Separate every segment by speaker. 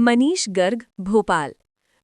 Speaker 1: मनीष गर्ग, भोपाल।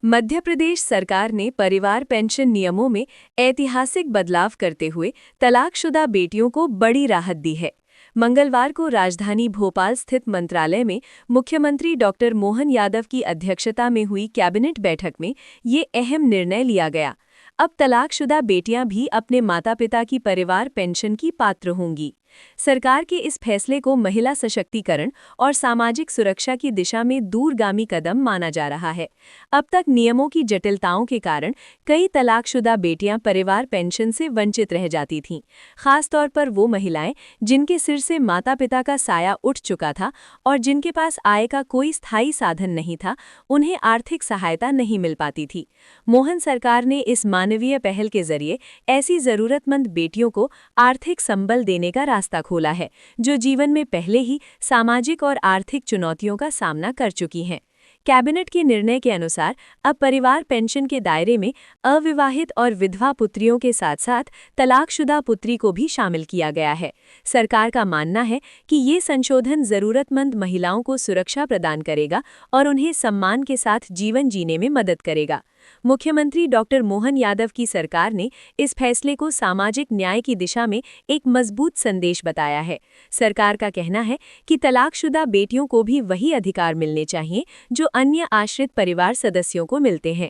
Speaker 1: मध्य प्रदेश सरकार ने परिवार पेंशन नियमों में ऐतिहासिक बदलाव करते हुए तलाकशुदा बेटियों को बड़ी राहत दी है। मंगलवार को राजधानी भोपाल स्थित मंत्रालय में मुख्यमंत्री डॉक्टर मोहन यादव की अध्यक्षता में हुई कैबिनेट बैठक में ये अहम निर्णय लिया गया। अब तलाकशुदा बेटियां भी अपने माता पिता की परिवार पेंशन की पात्र होंगी। सरकार के इस फैसले को महिला सशक्तिकरण और सामाजिक सुरक्षा की दिशा में दूरगामी कदम माना जा रहा है। अब तक नियमों की जटिलताओं के कारण कई तलाकशुदा बेटियां परिवार पेंशन से वंचित रह जाती थीं, खासतौर पर वो महिलाएं जिनके सिर से माता पिता का साया उठ चुका था और जिनके पास आय का कोई स्थायी साधन नहीं था, उन्हें आर्थिक सहायता नहीं मिल पाती थी। मोहन सरकार ने इस मानवीय पहल के जरिए ऐसी जरूरतमंद बेटियों को आर्थिक संबल देने का रास्ता खोला है, जो जीवन में पहले ही सामाजिक और आर्थिक चुनौतियों का सामना कर चुकी हैं। कैबिनेट के निर्णय के अनुसार अब परिवार पेंशन के दायरे में अविवाहित और विधवा पुत्रियों के साथ साथ तलाकशुदा पुत्री को भी शामिल किया गया है। सरकार का मानना है कि ये संशोधन जरूरतमंद महिलाओं को सुरक्षा प्रदान करेगा और उन्हें सम्मान के साथ जीवन जीने में मदद करेगा। मुख्यमंत्री डॉक्टर मोहन यादव की सरकार ने इस फैसले को सामाजिक न्याय की दिशा में एक मजबूत संदेश बताया है। सरकार का कहना है कि तलाकशुदा बेटियों को भी वही अधिकार मिलने चाहिए जो अन्य आश्रित परिवार सदस्यों को मिलते हैं।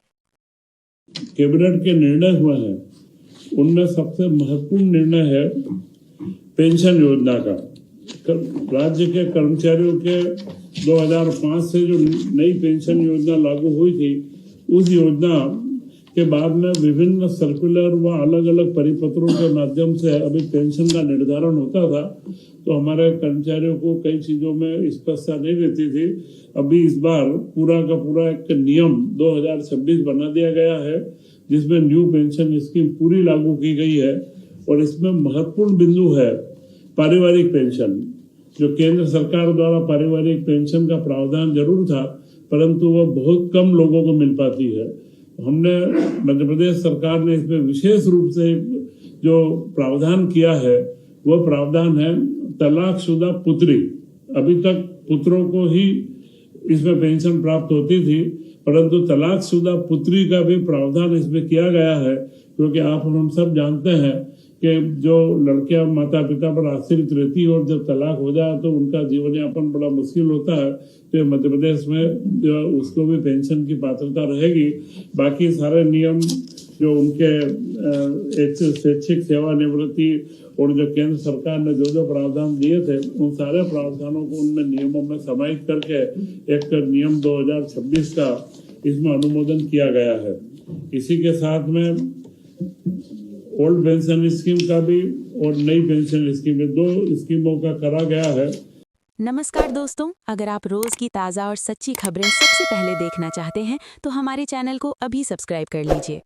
Speaker 2: कैबिनेट के निर्णय हुए हैं, उनमें सबसे महत्वपूर्ण निर्णय है पेंशन योजना का। राज्य के कर्मचारियों के 2005 से जो नई पेंशन योजना लागू हुई थी, उस योजना के बाद में विभिन्न सर्कुलर व अलग अलग परिपत्रों के माध्यम से अभी पेंशन का निर्धारण होता था, तो हमारे कर्मचारियों को कई चीजों में स्पष्टता नहीं रहती थी। अभी इस बार पूरा का पूरा एक नियम 2026 बना दिया गया है, जिसमें न्यू पेंशन स्कीम पूरी लागू की गई है। और इसमें महत्वपूर्ण बिंदु है पारिवारिक पेंशन। जो केंद्र सरकार द्वारा पारिवारिक पेंशन का प्रावधान जरूर था, परंतु वह बहुत कम लोगों को मिल पाती है। हमने मध्य प्रदेश सरकार ने इसमें विशेष रूप से जो प्रावधान किया है, वह प्रावधान है तलाकशुदा पुत्री। अभी तक पुत्रों को ही इसमें पेंशन प्राप्त होती थी, परंतु तलाकशुदा पुत्री का भी प्रावधान इसमें किया गया है, क्योंकि आप हम सब जानते हैं कि जो लड़कियां माता पिता पर आश्रित रहती है और जब तलाक हो जाए तो उनका जीवन यापन बड़ा मुश्किल होता है। तो मध्य प्रदेश में जो उसको भी पेंशन की पात्रता रहेगी। बाकी सारे नियम जो उनके स्वैच्छिक सेवानिवृत्ति और जो केंद्र सरकार ने जो प्रावधान दिए थे, उन सारे प्रावधानों को उनमें नियमों में समाहित करके एक नियम 2026 का इसमें अनुमोदन किया गया है। इसी के साथ में ओल्ड पेंशन स्कीम का भी और नई पेंशन स्कीम में 2 स्कीमों का करा गया है।
Speaker 3: नमस्कार दोस्तों, अगर आप रोज की ताज़ा और सच्ची खबरें सबसे पहले देखना चाहते हैं तो हमारे चैनल को अभी सब्सक्राइब कर लीजिए।